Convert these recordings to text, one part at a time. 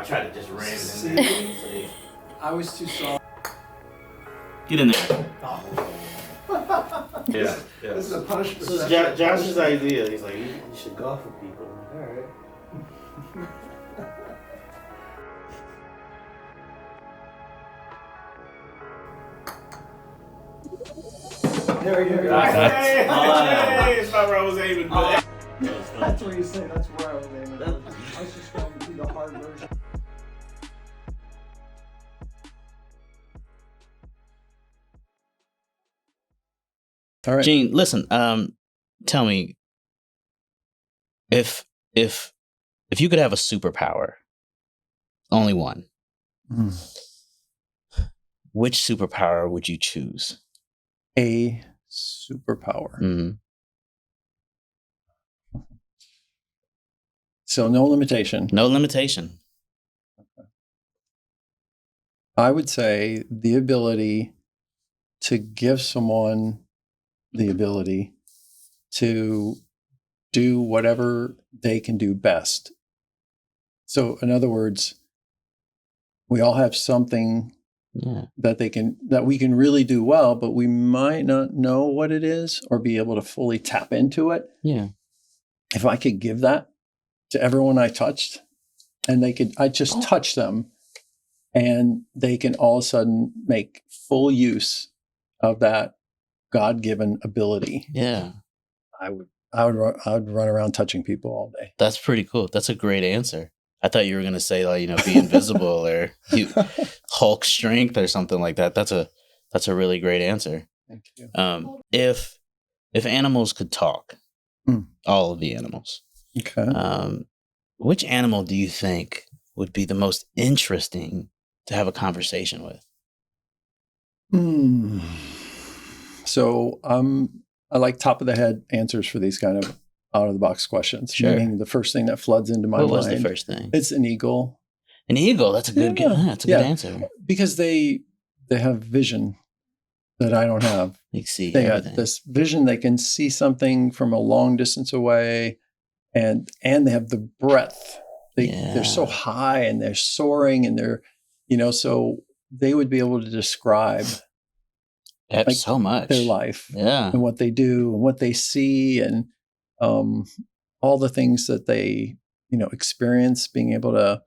tried to just ram it in there. I was too soft. Get in there. Yeah. This is a punishment. This is Josh's idea. He's like, you should golf with people. All right. There you go. It's not where I was aiming, but That's what you say. That's where I was aiming. I was just going to do the hard version. All right. Gene, listen. Tell me, if you could have a superpower, only one, which superpower would you choose? A superpower. Mm-hmm. So no limitation. No limitation. I would say the ability to give someone the ability to do whatever they can do best. So in other words, we all have something that we can really do well, but we might not know what it is or be able to fully tap into it. Yeah. If I could give that to everyone I touched, and I just touch them, and they can all of a sudden make full use of that God-given ability. Yeah. I would run around touching people all day. That's pretty cool. That's a great answer. I thought you were gonna say, like, be invisible or Hulk strength or something like that. That's a really great answer. Thank you. If animals could talk, all of the animals, Okay. which animal do you think would be the most interesting to have a conversation with? So I like top of the head answers for these kind of out of the box questions. Sure. Meaning the first thing that floods into my mind. What was the first thing? It's an eagle. An eagle. That's a good. That's a good answer. Because they have vision that I don't have. They see. They everything. got this vision. They can see something from a long distance away, and they have the breadth. They're so high and they're soaring and they're, so they would be able to describe so much their life, and what they do and what they see and all the things that they experience, being able to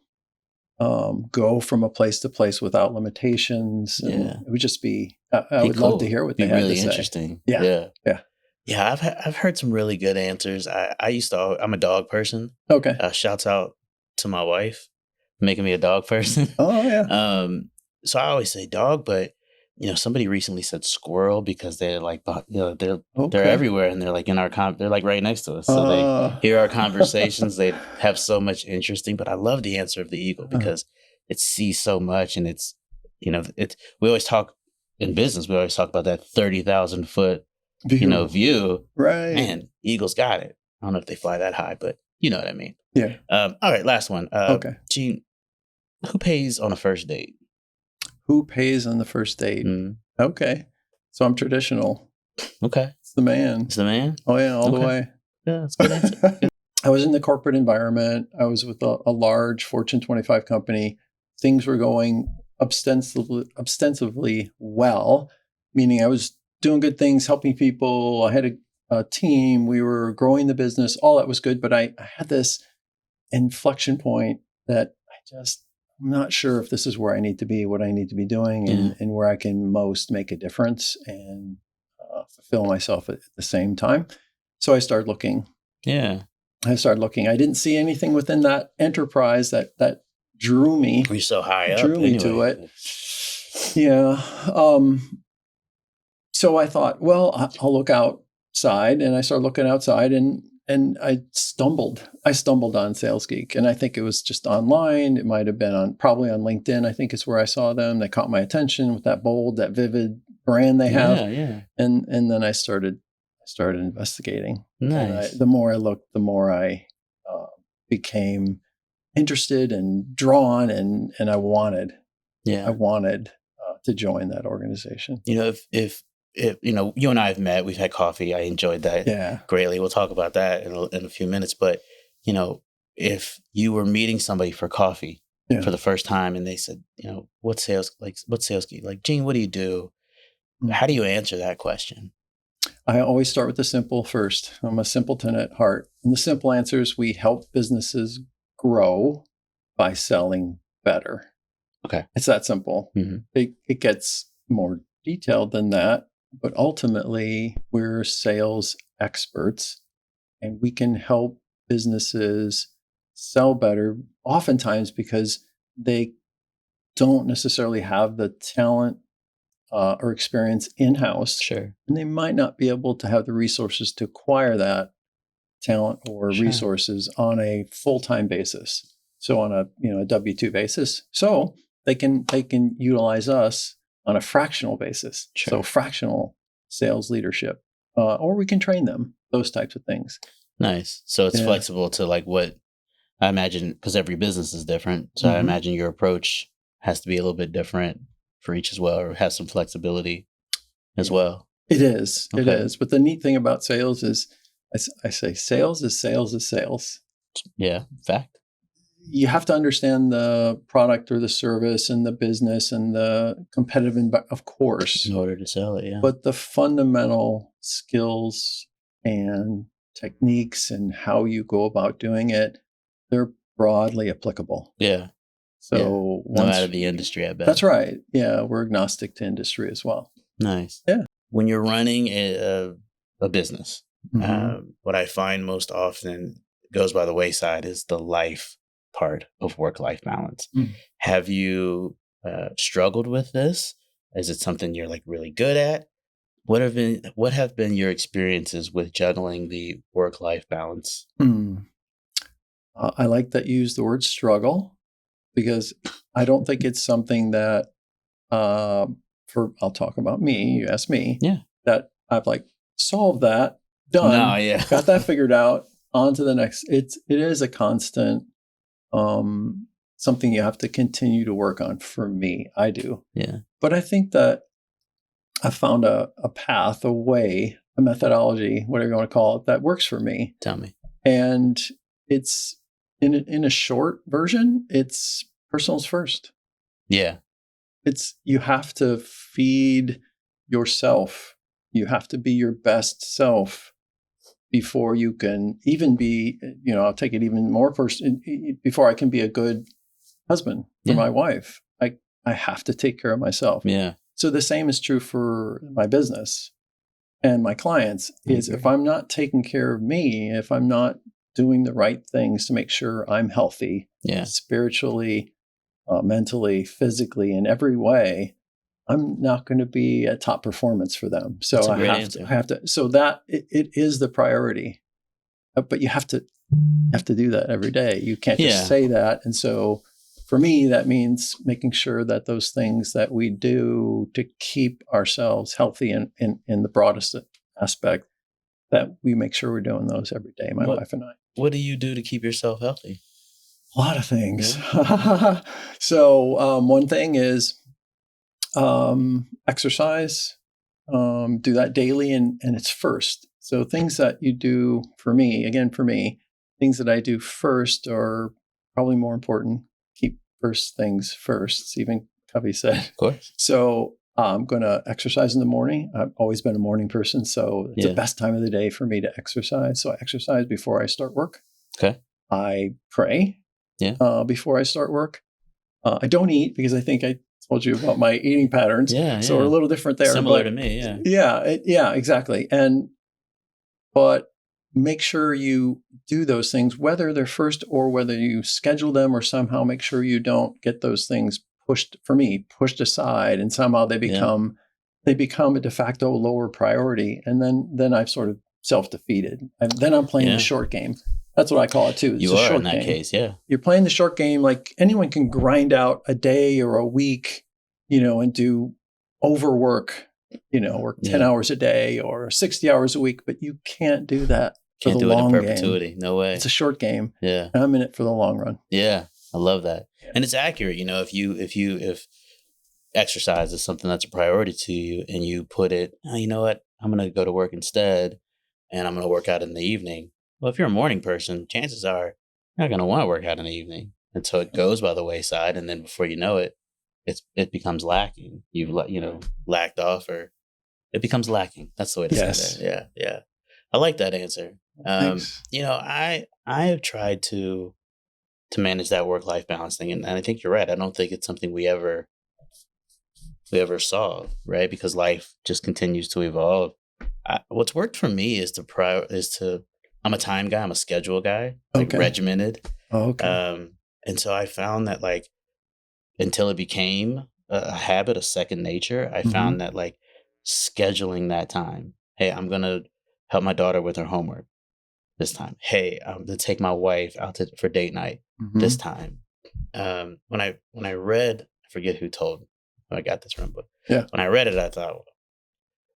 go from a place to place without limitations. And it would just be I would love to hear what they had really to say. interesting. Yeah. I've heard some really good answers. I'm a dog person. Okay. Shouts out to my wife making me a dog person. Oh yeah. So I always say dog, but somebody recently said squirrel because they're like, they're everywhere and they're like they're like right next to us. So they hear our conversations. They have so much interesting, but I love the answer of the eagle because it sees so much. And it's, we always talk in business. We always talk about that 30,000 foot, view. Right. Man, eagles got it. I don't know if they fly that high, but you know what I mean? Yeah. All right. Last one. Okay. Gene, who pays on a first date? Who pays on the first date? Okay. So I'm traditional. Okay. It's the man. It's the man? Oh, yeah, all the way. Yeah, that's a good answer. I was in the corporate environment. I was with a large Fortune 25 company. Things were going ostensively well, meaning I was doing good things, helping people. I had a team. We were growing the business. All that was good. But I had this inflection point that I'm not sure if this is where I need to be, what I need to be doing, and where I can most make a difference and fulfill myself at the same time. So I started looking. Yeah. I didn't see anything within that enterprise that drew me. You're so high up. Drew me to it. Yeah. So I thought, well, I'll look outside, and I started looking outside, and I stumbled on Sales Geek, and I think it was just online. It might have been probably on LinkedIn. I think is where I saw them. They caught my attention with that bold, that vivid brand they have. Yeah. And then I started investigating. Nice. The more I looked, the more I became interested and drawn, and I wanted to join that organization. If you and I have met, we've had coffee. I enjoyed that greatly. We'll talk about that in a few minutes. But, if you were meeting somebody for coffee for the first time, and they said, what's Sales Geek? Like, Gene, what do you do? How do you answer that question? I always start with the simple first. I'm a simpleton at heart. And the simple answer is we help businesses grow by selling better. Okay. It's that simple. Mm-hmm. It gets more detailed than that, but ultimately we're sales experts and we can help businesses sell better, oftentimes because they don't necessarily have the talent or experience in-house. Sure. And they might not be able to have the resources to acquire that talent or resources on a full-time basis. So on a W-2 basis. So they can utilize us on a fractional basis. Sure. So fractional sales leadership. Or we can train them, those types of things. Nice. So it's flexible to like what I imagine, because every business is different. So I imagine your approach has to be a little bit different for each as well, or have some flexibility as well. It is. Okay. It is. But the neat thing about sales is, I say sales is sales is sales. Yeah, fact. You have to understand the product or the service and the business and the competitive environment, of course. In order to sell it, yeah. But the fundamental skills and techniques and how you go about doing it, they're broadly applicable. Yeah. So no matter the industry, I bet. That's right. Yeah, we're agnostic to industry as well. Nice. Yeah. When you're running a business, what I find most often goes by the wayside is the life part of work-life balance. Have you struggled with this? Is it something you're like really good at? What have been your experiences with juggling the work-life balance? I like that you use the word struggle, because I don't think it's something that I'll talk about me, you asked me, that I've like solved that, done, got that figured out, on to the next. It is a constant something you have to continue to work on. For me, I do. Yeah. But I think that I found a path, a way, a methodology, whatever you want to call it, that works for me. Tell me. And it's in a short version, it's personals first. Yeah. You have to feed yourself. You have to be your best self before you can even be, I'll take it even more before I can be a good husband for my wife. I have to take care of myself. Yeah. So the same is true for my business and my clients is if I'm not taking care of me, if I'm not doing the right things to make sure I'm healthy, spiritually, mentally, physically, in every way, I'm not going to be at top performance for them. So I have to. So that it is the priority, but you have to do that every day. You can't just say that. And so for me, that means making sure that those things that we do to keep ourselves healthy in the broadest aspect, that we make sure we're doing those every day, my wife and I. What do you do to keep yourself healthy? A lot of things. Yeah. So one thing is exercise. Do that daily, and it's first. So things that you do for me, things that I do first are probably more important. Keep first things first. Stephen Covey said. Of course. So I'm going to exercise in the morning. I've always been a morning person, so it's the best time of the day for me to exercise. So I exercise before I start work. Okay. I pray before I start work. I don't eat because I think I told you about my eating patterns. So we're a little different there. Similar to me, Yeah, exactly. But make sure you do those things, whether they're first or whether you schedule them, or somehow make sure you don't get those things pushed aside, and somehow they become a de facto lower priority. And then I've sort of self-defeated. And then I'm playing the short game. That's what I call it too. It's you a are short in that game. case, yeah. You're playing the short game. Like anyone can grind out a day or a week, and do overwork, work 10 hours a day or 60 hours a week, but you can't do that for the long game. Can't do it in perpetuity. No way. It's a short game. Yeah. And I'm in it for the long run. Yeah. I love that. Yeah. And it's accurate. If exercise is something that's a priority to you and you put it, you know what, I'm going to go to work instead and I'm going to work out in the evening. Well, if you're a morning person, chances are you're not going to want to work out in the evening. And so it goes by the wayside. And then before you know it, it becomes lacking. You've lacked off, or it becomes lacking. That's the way to say that. Yeah. Yeah. I like that answer. I have tried to manage that work-life balance thing. And I think you're right. I don't think it's something we ever solve, right? Because life just continues to evolve. What's worked for me is I'm a time guy. I'm a schedule guy, like regimented. Oh, okay. And so I found that like, until it became a habit, a second nature, I found that like scheduling that time. Hey, I'm going to help my daughter with her homework this time. Hey, I'm going to take my wife out for date night this time. When I read, I forget who told me, I got this from, but when I read it, I thought,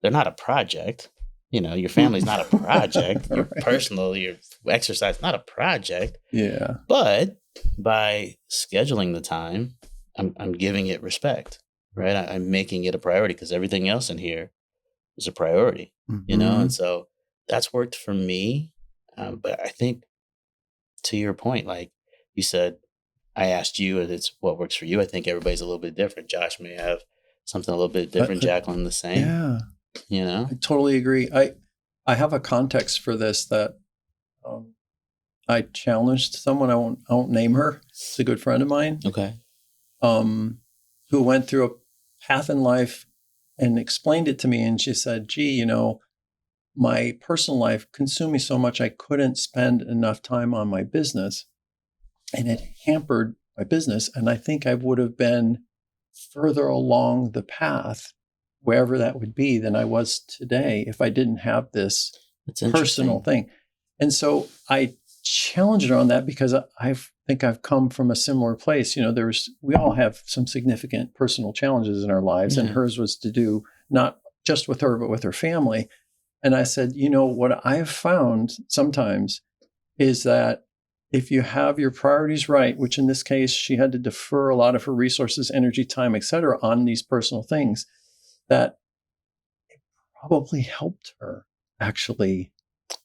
they're not a project. Your family's not a project. Your personal, your exercise, not a project. Yeah. But by scheduling the time, I'm giving it respect, right? I'm making it a priority because everything else in here is a priority, And so that's worked for me. But I think, to your point, like you said, I asked you, and it's what works for you. I think everybody's a little bit different. Josh may have something a little bit different. Jacqueline the same. Yeah. I totally agree. I have a context for this that I challenged someone. I won't name her. It's a good friend of mine. Okay. Who went through a path in life and explained it to me. And she said, gee, my personal life consumed me so much I couldn't spend enough time on my business. And it hampered my business. And I think I would have been further along the path, wherever that would be, than I was today if I didn't have this personal thing. And so I challenged her on that because I think I've come from a similar place. We all have some significant personal challenges in our lives, and hers was to do not just with her, but with her family. And I said, what I've found sometimes is that if you have your priorities right, which in this case, she had to defer a lot of her resources, energy, time, et cetera, on these personal things, that it probably helped her actually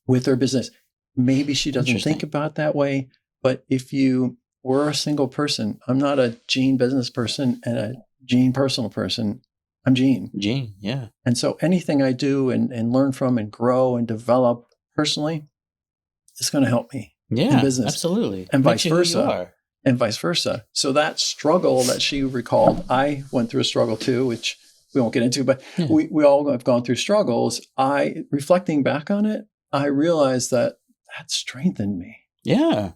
with her business. Maybe she doesn't think about it that way, but if you were a single person, I'm not a Gene business person and a Gene personal person. I'm Gene. Gene, yeah. And so anything I do and learn from and grow and develop personally is going to help me in business. Absolutely. And vice versa. And vice versa. So that struggle that she recalled, I went through a struggle too, which we won't get into, but we all have gone through struggles. Reflecting back on it, I realized that strengthened me. Yeah.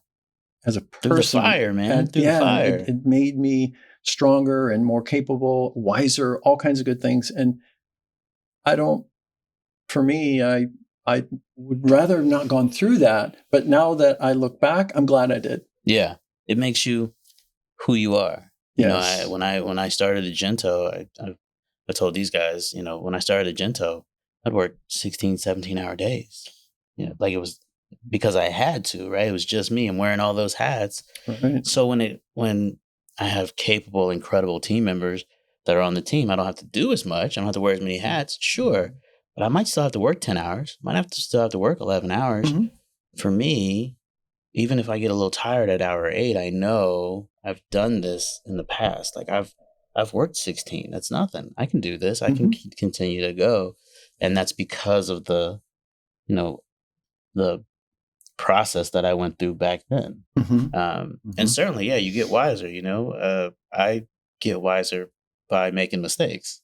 As a person. Through the fire, man. Through the fire. It made me stronger and more capable, wiser, all kinds of good things. And I would rather have not gone through that. But now that I look back, I'm glad I did. Yeah. It makes you who you are. Yes. When I started at Gento, I told these guys, when I started at Gento, I'd work 16, 17-hour days. Like it was because I had to, right? It was just me. I'm wearing all those hats. Right. So when I have capable, incredible team members that are on the team, I don't have to do as much. I don't have to wear as many hats. Sure. But I might still have to work 10 hours. Still have to work 11 hours. Mm-hmm. For me, even if I get a little tired at hour 8, I know I've done this in the past. Like I've worked 16. That's nothing. I can do this. I can continue to go. And that's because of the process that I went through back then. And certainly, you get wiser, I get wiser by making mistakes,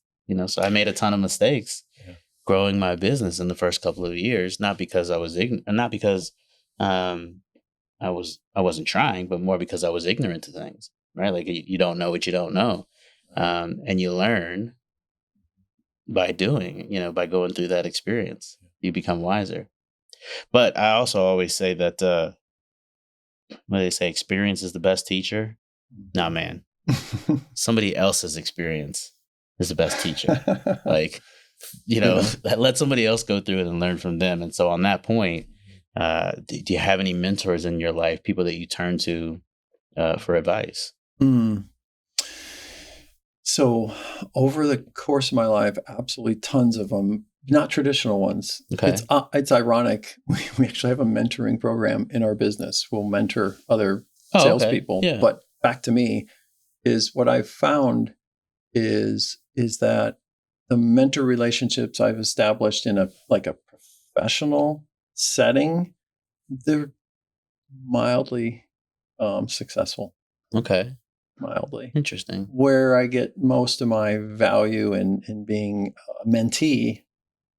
so I made a ton of mistakes growing my business in the first couple of years, not because I was ignorant, not because I wasn't trying, but more because I was ignorant to things, right? Like you don't know what you don't know. And you learn by doing, by going through that experience, you become wiser. But I also always say that, when they say experience is the best teacher, nah, man, somebody else's experience is the best teacher. Like, let somebody else go through it and learn from them. And so on that point, do you have any mentors in your life, people that you turn to for advice? So over the course of my life, absolutely tons of them. Not traditional ones. Okay. It's ironic. We actually have a mentoring program in our business. We'll mentor other salespeople. Okay. Yeah. But back to me is what I've found is that the mentor relationships I've established in a professional setting, they're mildly successful. Okay. Mildly. Interesting. Where I get most of my value in being a mentee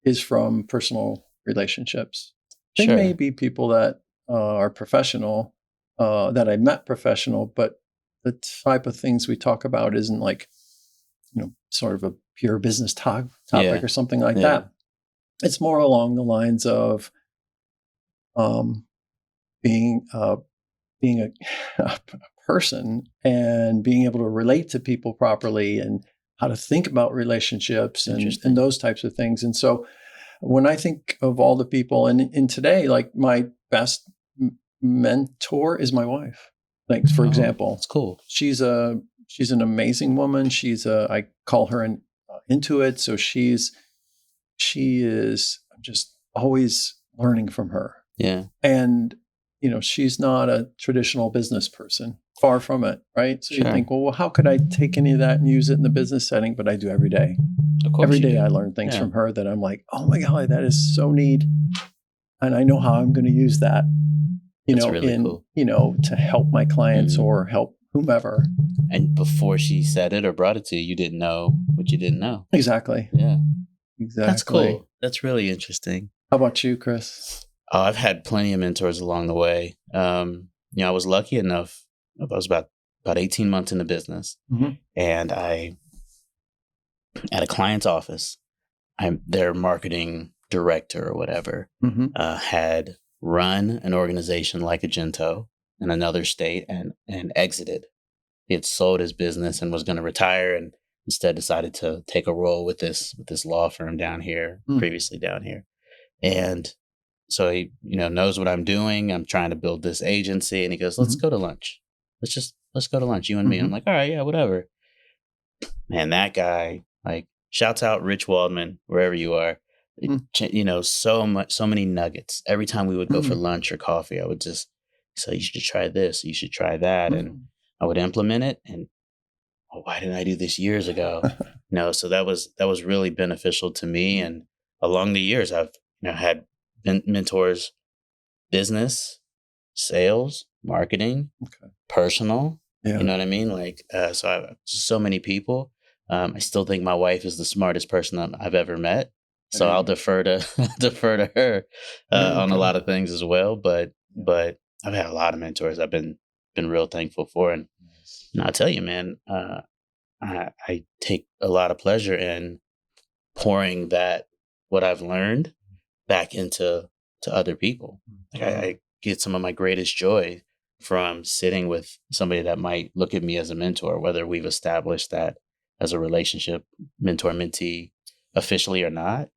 is from personal relationships. They may be people that are professional, that I met professional, but the type of things we talk about isn't like, sort of a pure business topic or something like that. It's more along the lines of being a person and being able to relate to people properly and how to think about relationships and those types of things. And so when I think of all the people and today, like my best mentor is my wife. Like, for example, that's cool. She's an amazing woman. I call her an intuit. So she is just always learning from her. Yeah. And, she's not a traditional business person, far from it. Right. So you think, well, how could I take any of that and use it in the business setting? But I do every day. Of course every day I learn things from her that I'm like, oh my God, that is so neat. And I know how I'm going to use that, really cool. To help my clients or help whomever. And before she said it or brought it to you, you didn't know what you didn't know. Exactly. Yeah. Exactly. That's cool. That's really interesting. How about you, Chris? Oh, I've had plenty of mentors along the way. I was lucky enough. I was about 18 months in the business, and I, at a client's office, their marketing director or whatever, had run an organization like Agento in another state and exited. He had sold his business and was going to retire, and instead decided to take a role with this law firm down here, previously down here. And so he, knows what I'm doing. I'm trying to build this agency, and he goes, let's go to lunch. Let's go to lunch, you and me. I'm like, all right, yeah, whatever. Man, that guy, like, shouts out Rich Waldman, wherever you are. So many nuggets. Every time we would go for lunch or coffee, I would just say, you should try this, you should try that. And I would implement it. And why didn't I do this years ago? So that was really beneficial to me. And along the years, I've had mentors, business, sales, marketing, personal. You know what I mean? Like, so I've so many people. I still think my wife is the smartest person I've ever met. So I'll defer to her on a lot of things as well. But I've had a lot of mentors I've been real thankful for. And I'll tell you, man, I take a lot of pleasure in pouring what I've learned back into other people. Like I get some of my greatest joy from sitting with somebody that might look at me as a mentor, whether we've established that as a relationship, mentor-mentee, officially or not.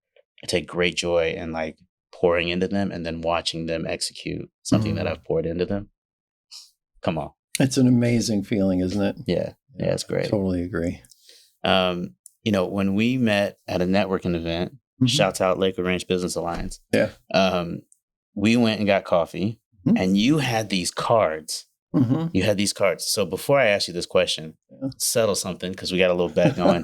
I take great joy in like pouring into them and then watching them execute something that I've poured into them. Come on. It's an amazing feeling, isn't it? Yeah, it's great. Totally agree. When we met at a networking event, shouts out Lakewood Ranch Business Alliance. Yeah. We went and got coffee, and you had these cards. You had these cards. So before I ask you this question, settle something because we got a little bet going.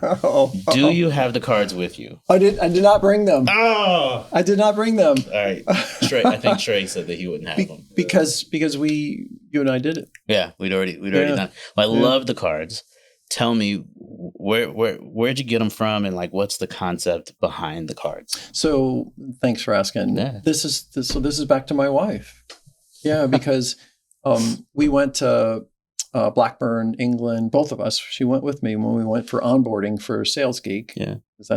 Do you have the cards with you? I did not bring them. Oh, I did not bring them. All right. I think Trey said that he wouldn't have them because you and I did it. Yeah, we'd already done it. Well, I love the cards. Tell me where'd you get them from, and like what's the concept behind the cards? So thanks for asking. Yeah. This is back to my wife. Yeah, because we went to Blackburn, England. Both of us. She went with me when we went for onboarding for Sales Geek. Yeah, because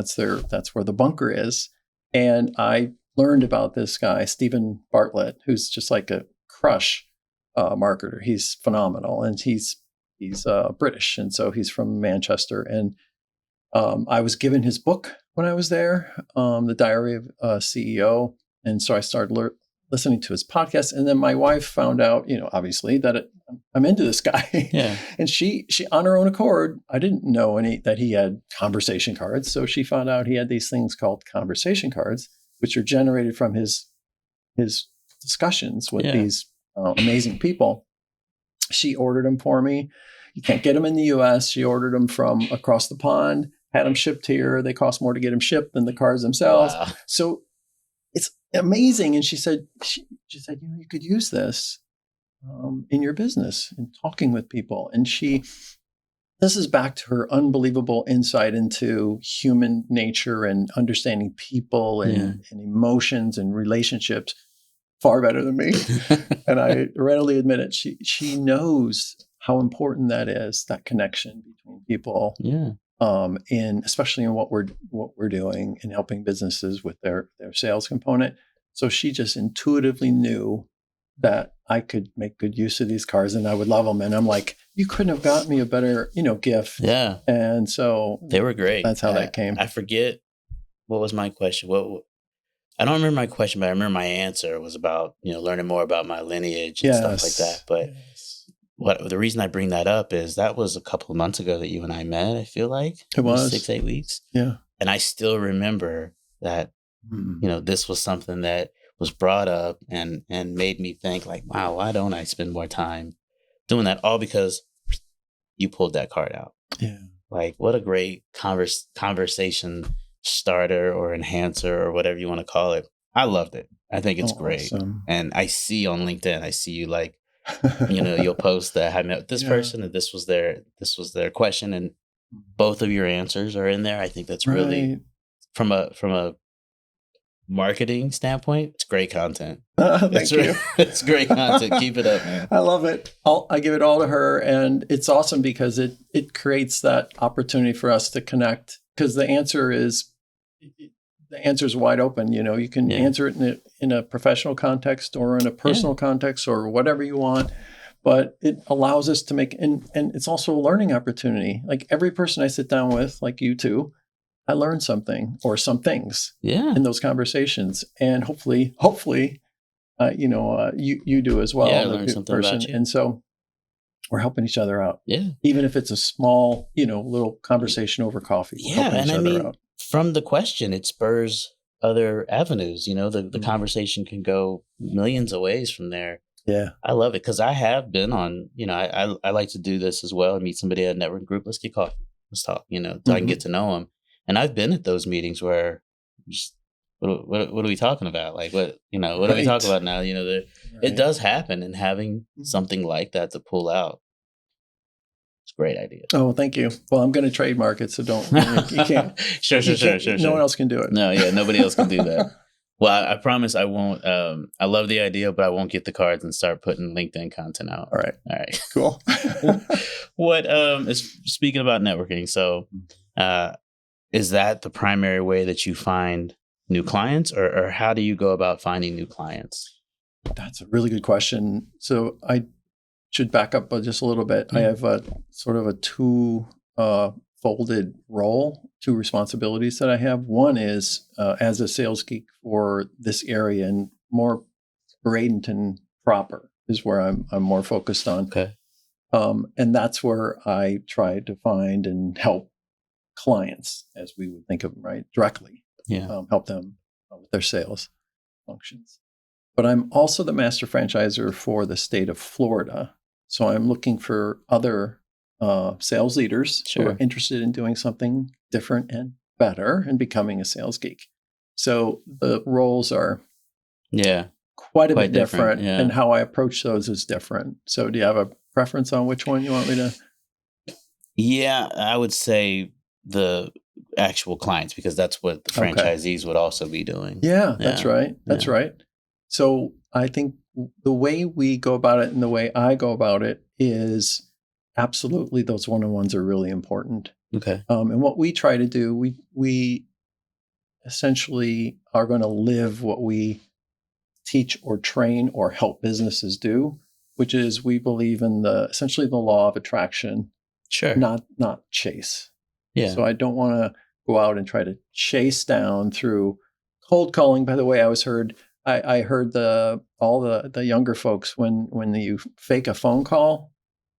that's where the bunker is. And I learned about this guy, Stephen Bartlett, who's just like a crush marketer. He's phenomenal, and he's British, and so he's from Manchester. And I was given his book when I was there, The Diary of a CEO, and so I started listening to his podcast. And then my wife found out, obviously that I'm into this guy. Yeah. And she on her own accord, I didn't know that he had conversation cards. So she found out he had these things called conversation cards, which are generated from his discussions with these amazing people. She ordered them for me. You can't get them in the US. She ordered them from across the pond, had them shipped here. They cost more to get them shipped than the cars themselves. Wow. So it's amazing. And she said, you could use this in your business and talking with people. And this is back to her unbelievable insight into human nature and understanding people and emotions and relationships far better than me. And I readily admit it. She knows how important that is, that connection between people. Yeah. And especially in what we're doing and helping businesses with their sales component. So she just intuitively knew that I could make good use of these cars and I would love them. And I'm like, you couldn't have got me a better, gift. Yeah. And so they were great. That's how that came. I forget what was my question. I don't remember my question, but I remember my answer was about, learning more about my lineage and stuff like that. But the reason I bring that up is that was a couple of months ago that you and I met, I feel like. It was 6-8 weeks. Yeah. And I still remember that, this was something that was brought up and made me think like, wow, why don't I spend more time doing that? All because you pulled that card out. Yeah. Like, what a great conversation starter or enhancer or whatever you want to call it. I loved it. I think it's great. Awesome. And I see on LinkedIn, I see you like, you'll post that I met this person and this was their question and both of your answers are in there. I think that's really from a marketing standpoint, it's great content. Thank you. It's great content. Keep it up, man. I love it. I give it all to her, and it's awesome because it creates that opportunity for us to connect. Because the answer is wide open. You can answer it in a professional context or in a personal context or whatever you want. But it allows us to make and it's also a learning opportunity. Like every person I sit down with, like you two, I learn something or some things in those conversations. And hopefully, you do as well. Yeah, I learned something about you. And so we're helping each other out. Yeah. Even if it's a small, little conversation over coffee. Yeah. And from the question, it spurs other avenues. The conversation can go millions of ways from there. Yeah. I love it because I have been on, I like to do this as well. I meet somebody at a network group. Let's get coffee. Let's talk, so I can get to know them. And I've been at those meetings where what are we talking about? Like what are we talking about now? It does happen, and having something like that to pull out, it's a great idea. Oh, thank you. Well, I'm going to trademark it, so you can't. Sure. No one else can do it. No, nobody else can do that. Well, I promise I won't. I love the idea, but I won't get the cards and start putting LinkedIn content out. All right. Cool. What is speaking about networking? So, is that the primary way that you find new clients, or how do you go about finding new clients? That's a really good question. So I should back up just a little bit. I have a sort of a folded role, two responsibilities that I have. One is as a sales geek for this area and more Bradenton proper is where I'm more focused on. Okay. And that's where I try to find and help clients, as we would think of them, right? Directly. Yeah. Help them with their sales functions. But I'm also the master franchisor for the state of Florida. So I'm looking for other sales leaders who are interested in doing something different and better and becoming a sales geek. So the roles are quite a bit different, and how I approach those is different. So do you have a preference on which one you want me to? Yeah, I would say the actual clients, because that's what the franchisees would also be doing. Yeah, that's right. That's right. So I think the way we go about it and the way I go about it is absolutely those one-on-ones are really important. Okay. And what we try to do, we essentially are going to live what we teach or train or help businesses do, which is we believe in essentially the law of attraction, not chase. Yeah. So I don't want to go out and try to chase down through cold calling. By the way, I heard all the younger folks when you fake a phone call,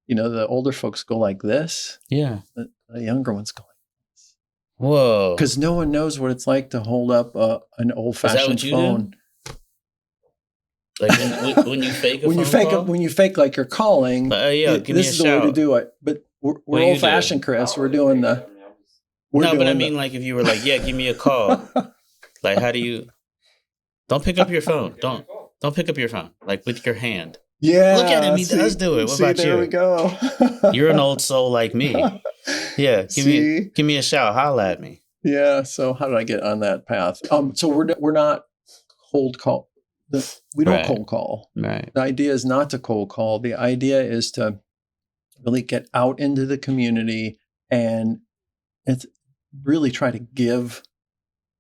the older folks go like this. Yeah. The younger ones go like this. Whoa. Because no one knows what it's like to hold up an old-fashioned phone. Like when you fake a phone call? When you fake like you're calling, give this is the way to do it. But we're old fashioned, Chris. We're doing the. But I mean, like if you were like, yeah, give me a call. Like, how do you? Don't pick up your phone. Don't pick up your phone. Like with your hand. Yeah. Look at him. He does do it. What about you? There we go. You're an old soul like me. Yeah. Give me a shout. Holla at me. Yeah. So how did I get on that path? So we're not cold call. We don't cold call. Right. The idea is not to cold call. The idea is to really get out into the community and it's really try to give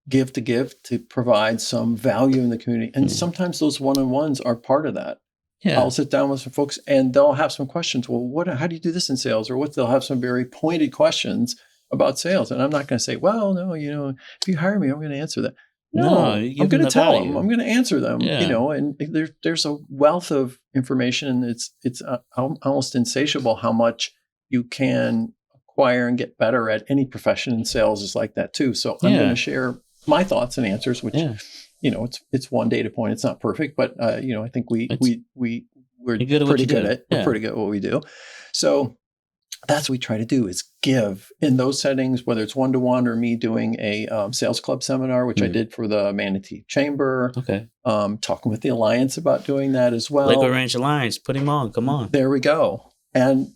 to provide some value in the community. And sometimes those one-on-ones are part of that. Yeah. I'll sit down with some folks and they'll have some questions. Well, how do you do this in sales? Or they'll have some very pointed questions about sales. And I'm not going to say, well, no, if you hire me, I'm going to answer that. No, I'm going to tell them. I'm going to answer them. Yeah. And there's a wealth of information. It's almost insatiable how much you can acquire and get better at. Any profession in sales is like that too. So I'm going to share my thoughts and answers, which it's one data point. It's not perfect, but I think we're pretty good at it. We're pretty good at what we do. So that's what we try to do is give in those settings, whether it's one-to-one or me doing a sales club seminar, which I did for the Manatee Chamber. Okay. Talking with the Alliance about doing that as well. Lakewood Ranch Alliance, put him on. Come on. There we go. And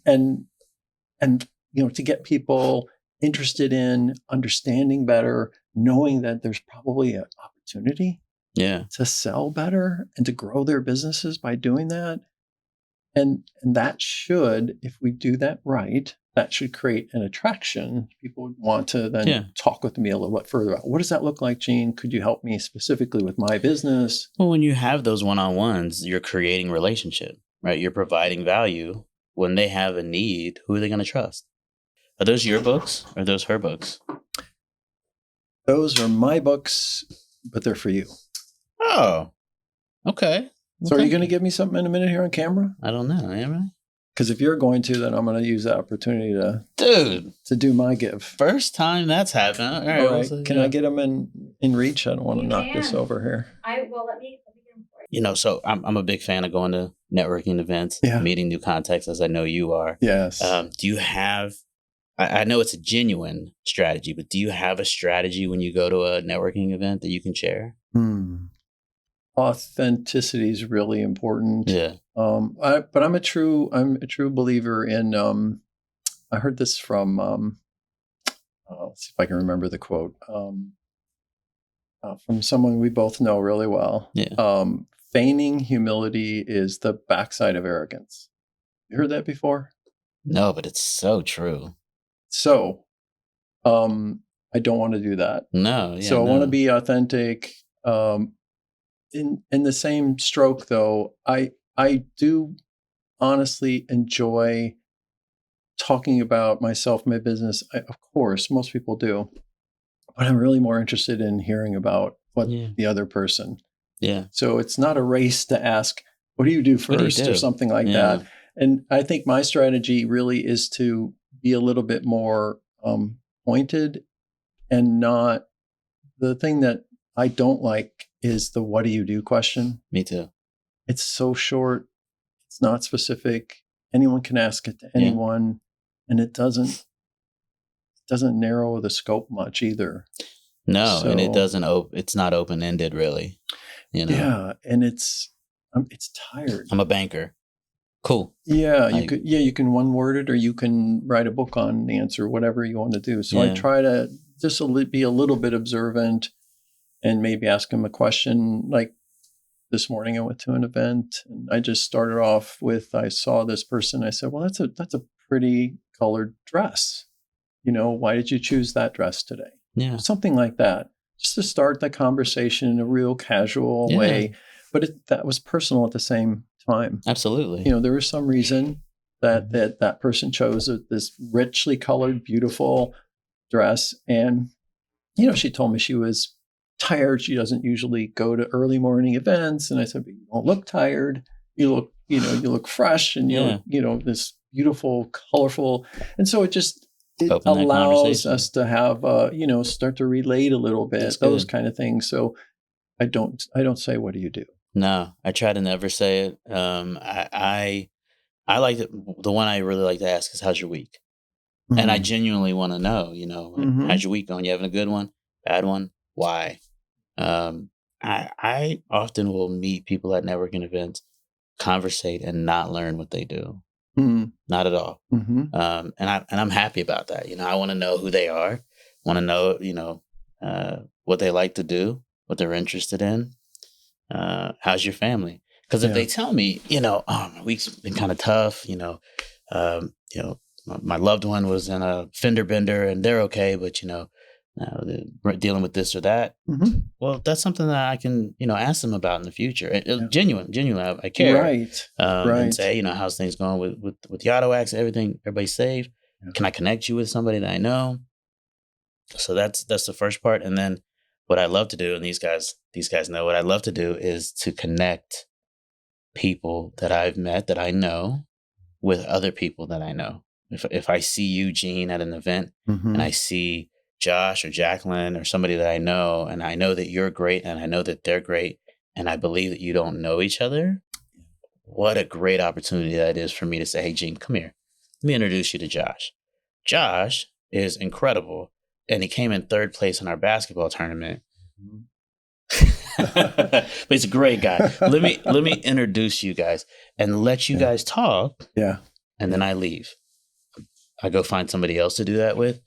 to get people interested in understanding better, knowing that there's probably an opportunity to sell better and to grow their businesses by doing that. And that should, if we do that right, that should create an attraction. People would want to then talk with me a little bit further about what does that look like, Gene? Could you help me specifically with my business? Well, when you have those one-on-ones, you're creating relationship, right? You're providing value. When they have a need, who are they going to trust? Are those your books or are those her books? Those are my books, but they're for you. Oh, okay. So are you going to give me something in a minute here on camera? I don't know. Am I? Because if you're going to, then I'm going to use that opportunity to do my give. First time that's happened. All right. Can I get them in reach? I don't want to knock this over here. Let me get them for you. So I'm a big fan of going to networking events, meeting new contacts, as I know you are. Yes. Do you have? I know it's a genuine strategy, but do you have a strategy when you go to a networking event that you can share? Authenticity is really important. Yeah. But I'm a true believer in. I heard this from. Let's see if I can remember the quote. From someone we both know really well. Yeah. Feigning humility is the backside of arrogance. You heard that before? No, but it's so true. So, I don't want to do that. No. Yeah, so I want to be authentic. In the same stroke, though, I do honestly enjoy talking about myself, my business. Of course, most people do, but I'm really more interested in hearing about what the other person. Yeah. So it's not a race to ask, what do you do first or something like that. And I think my strategy really is to be a little bit more pointed and not the thing that I don't like is the what do you do question. Me too. It's so short. It's not specific. Anyone can ask it to anyone. And it doesn't narrow the scope much either. No, and it doesn't it's not open-ended really. Yeah. And it's tired. I'm a banker. Cool. Yeah. You can one word it or you can write a book on the answer, whatever you want to do. So I try to just be a little bit observant. And maybe ask them a question. Like this morning, I went to an event and I just started off with, I saw this person. I said, well, that's a pretty colored dress. Why did you choose that dress today? Yeah. Something like that. Just to start the conversation in a real casual way. But that was personal at the same time. Absolutely. There was some reason that person chose this richly colored, beautiful dress. And, she told me she was tired. She doesn't usually go to early morning events. And I said, but you don't look tired. You look fresh and this beautiful, colorful. And so it allows us to have, start to relate a little bit, those kind of things. So I don't say, what do you do? No, I try to never say it. I like the one I really like to ask is, how's your week? And I genuinely want to know, how's your week going? You having a good one, bad one? Why? I often will meet people at networking events, conversate, and not learn what they do. Not at all. And I'm happy about that. I want to know who they are. Want to know, what they like to do, what they're interested in. How's your family? Because if they tell me, oh, my week's been kind of tough, my loved one was in a fender bender and they're okay, but they're dealing with this or that. Well, that's something that I can, ask them about in the future. Genuine, I care. Right. And say, how's things going with the auto accident, everything, everybody's safe. Yeah. Can I connect you with somebody that I know? So that's the first part. And then what I love to do, and these guys know what I love to do, is to connect people that I've met that I know with other people that I know. If I see Eugene at an event and I see Josh or Jacqueline or somebody that I know, and I know that you're great and I know that they're great, and I believe that you don't know each other, what a great opportunity that is for me to say, hey, Gene, come here. Let me introduce you to Josh. Josh is incredible. And he came in third place in our basketball tournament. But he's a great guy. Let me introduce you guys and let you guys talk. Yeah. And then I leave. I go find somebody else to do that with.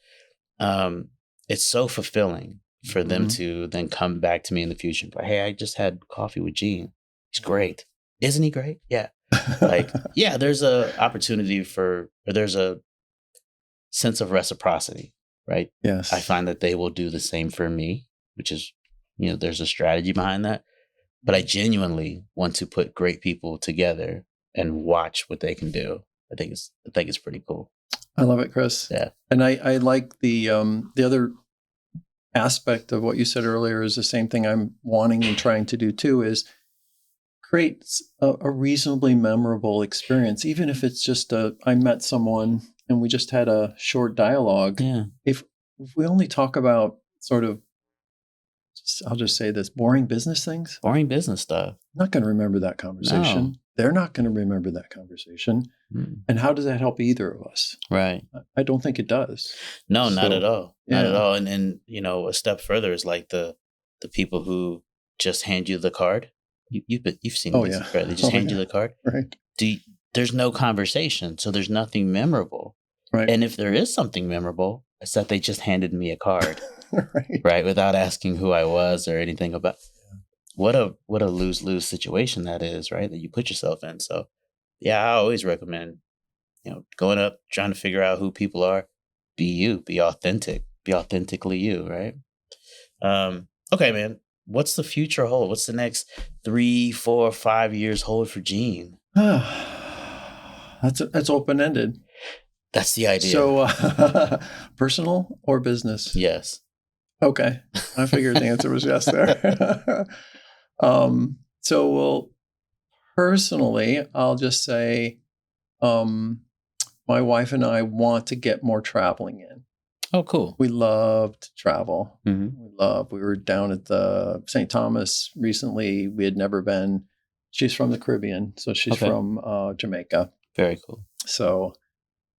It's so fulfilling for them to then come back to me in the future and be like, hey, I just had coffee with Gene. He's great. Isn't he great? Yeah. There's a opportunity there's a sense of reciprocity. Right. Yes. I find that they will do the same for me, which is, there's a strategy behind that. But I genuinely want to put great people together and watch what they can do. I think it's pretty cool. I love it, Chris. Yeah. And I like the other aspect of what you said earlier is the same thing I'm wanting and trying to do too, is create a reasonably memorable experience, even if it's just I met someone and we just had a short dialogue. Yeah. If we only talk about sort of, I'll just say this, boring business things. Boring business stuff. I'm not going to remember that conversation. No. They're not going to remember that conversation. And how does that help either of us? Right. I don't think it does. No, not at all. Yeah. Not at all. And a step further is like the people who just hand you the card. You've seen these, right? They just hand you the card. Right. There's no conversation, so there's nothing memorable. Right. And if there is something memorable, it's that they just handed me a card, right? Without asking who I was or anything about. What a lose-lose situation that is, right? That you put yourself in. So, yeah, I always recommend, going up, trying to figure out who people are. Be you, be authentic, be authentically you, right? Okay, man. What's the future hold? What's the next 3, 4, 5 years hold for Gene? That's open-ended. That's the idea. So, personal or business? Yes. Okay. I figured the answer was yes there. So, personally, I'll just say, my wife and I want to get more traveling in. Oh, cool. We love to travel. We were down at the St. Thomas recently. We had never been. She's from the Caribbean, so she's from Jamaica. Very cool. So,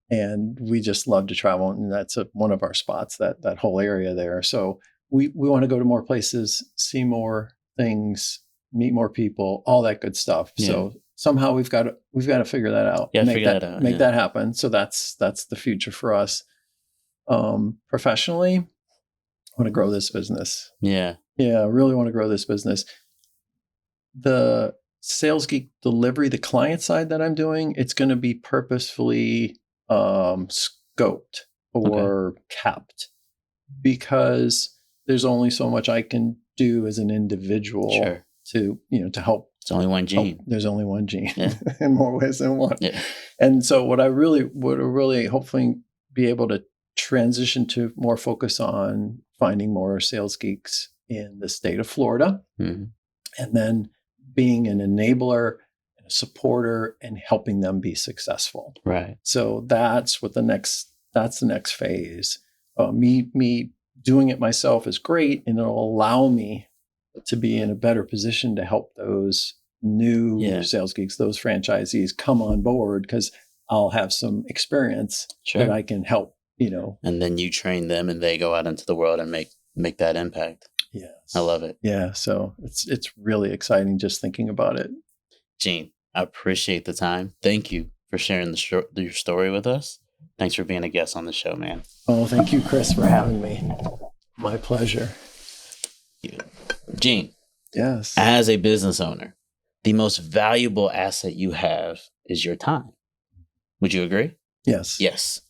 and we just love to travel, and that's one of our spots, that whole area there. So we want to go to more places, see more things, meet more people, all that good stuff. Yeah. So somehow we've got to figure that out. Yeah, make that happen. So that's the future for us. Professionally, I want to grow this business. Yeah. Yeah, I really want to grow this business. The Sales Geek delivery, the client side that I'm doing, it's going to be purposefully scoped or capped, because there's only so much I can do as an individual to help. It's only one Gene. There's only one Gene in more ways than one. Yeah. And so what I really would hopefully be able to transition to more focus on finding more sales geeks in the state of Florida, and then being an enabler and a supporter and helping them be successful. Right. So that's the next phase. Me doing it myself is great, and it'll allow me to be in a better position to help those new Sales Geeks, those franchisees come on board because I'll have some experience that I can help, And then you train them and they go out into the world and make that impact. Yes. I love it. Yeah. So it's really exciting just thinking about it. Gene, I appreciate the time. Thank you for sharing your story with us. Thanks for being a guest on the show, man. Oh, thank you, Chris, for having me. My pleasure. Gene. Yes. As a business owner, the most valuable asset you have is your time. Would you agree? Yes. Yes.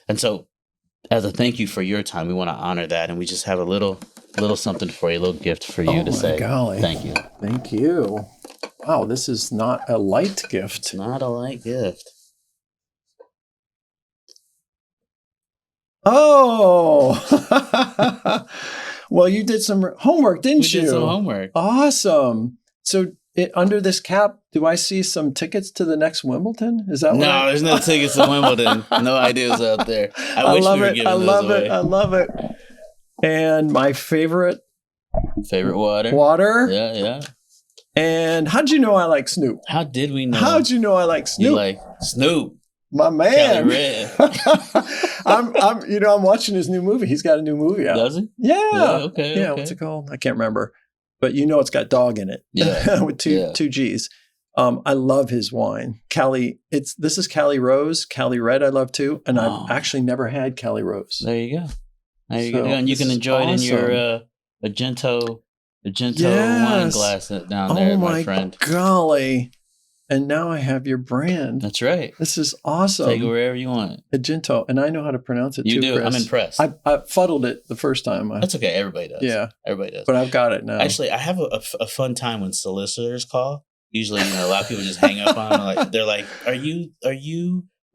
And so as a thank you for your time, we want to honor that. And we just have a little something for you, a little gift for you to say. Golly. Thank you. Thank you. Wow, this is not a light gift. Not a light gift. Oh, well, you did some homework, didn't you? We did some homework. Awesome. So under this cap, do I see some tickets to the next Wimbledon? Is that No, there's no tickets to Wimbledon. No ideas out there. I wish we were giving those away. I love it. And my favorite water. Water. Yeah. And how'd you know I like Snoop? How did we know? How'd you know I like Snoop? You like Snoop. My man. Kelly Red. I'm watching his new movie. He's got a new movie out. Does he? Yeah. Okay. What's it called? I can't remember. But it's got dog in it. Yeah. With two G's. I love his wine. Cali. This is Cali Rose. Cali Red I love too. And I've actually never had Cali Rose. There you go. And you can enjoy it in your Argento wine glass down there, my friend. Golly. And now I have your brand. That's right. This is awesome. Take it wherever you want. Argento. And I know how to pronounce it too, You do. Chris. I'm impressed. I fuddled it the first time. That's okay. Everybody does. Yeah. Everybody does. But I've got it now. Actually, I have a fun time when solicitors call. Usually, a lot of people just hang up on them. They're like, are you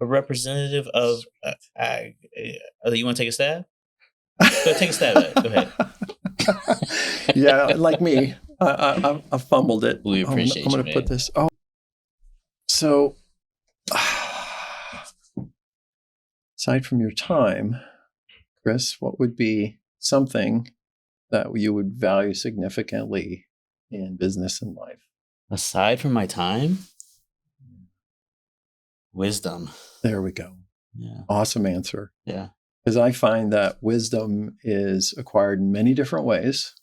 a representative of, you want to take a stab? Go take a stab at it. Go ahead. Yeah, like me. I fumbled it. We appreciate you, I'm going to put this. Oh. So, aside from your time, Chris, what would be something that you would value significantly in business and life? Aside from my time? Wisdom. There we go. Yeah. Awesome answer. Yeah. Because I find that wisdom is acquired in many different ways.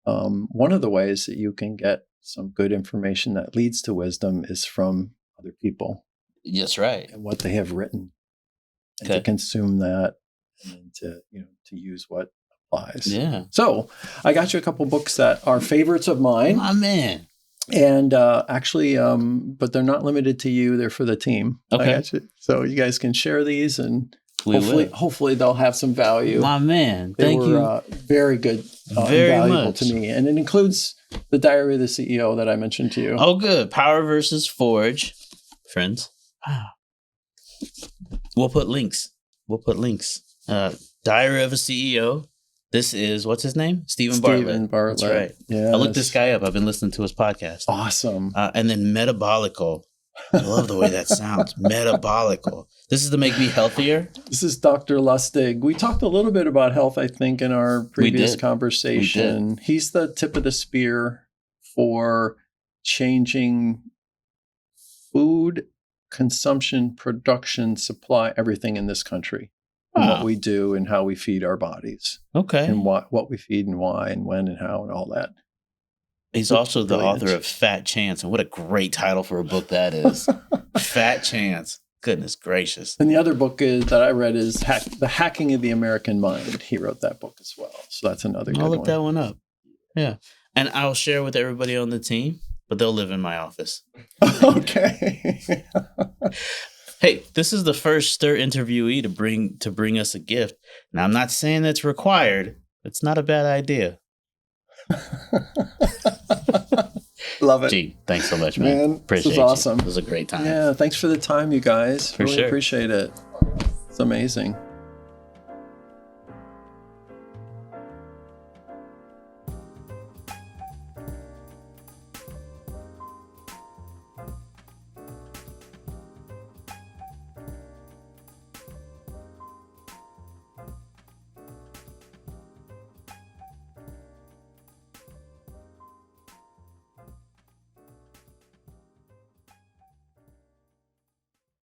One of the ways that you can get some good information that leads to wisdom is from other people. That's right. And what they have written. And to consume that and to use what applies. Yeah. So I got you a couple books that are favorites of mine. My man. And actually, but they're not limited to you. They're for the team. Okay. I got you. So you guys can share these and hopefully they'll have some value. My man. They Thank were, you. Very good. Very valuable much. to me. And it includes the Diary of the CEO that I mentioned to you. Oh, good. Power versus Forge. Friends. Wow. We'll put links. Diary of a CEO. This is, what's his name? Stephen Bartlett. That's right. Yeah. I looked this guy up. I've been listening to his podcast. Awesome. And then Metabolical. I love the way that sounds. Metabolical. This is to make me healthier. This is Dr. Lustig. We talked a little bit about health, I think, in our previous conversation. We did. He's the tip of the spear for changing food consumption, production, supply, everything in this country. And what we do and how we feed our bodies. Okay. And what we feed and why and when and how and all that. He's also the author of Fat Chance. And what a great title for a book that is. Fat Chance. Goodness gracious. And the other book that I read is The Hacking of the American Mind. He wrote that book as well. So that's another good one. I'll look that one up. Yeah. And I'll share with everybody on the team, but they'll live in my office. Okay. Hey, this is the first Stir interviewee to bring us a gift. Now, I'm not saying that's required. It's not a bad idea. Love it. Gee, thanks so much, man. Appreciate this is awesome. It was a great time. Yeah, thanks for the time, you guys. For really sure. appreciate it. It's amazing.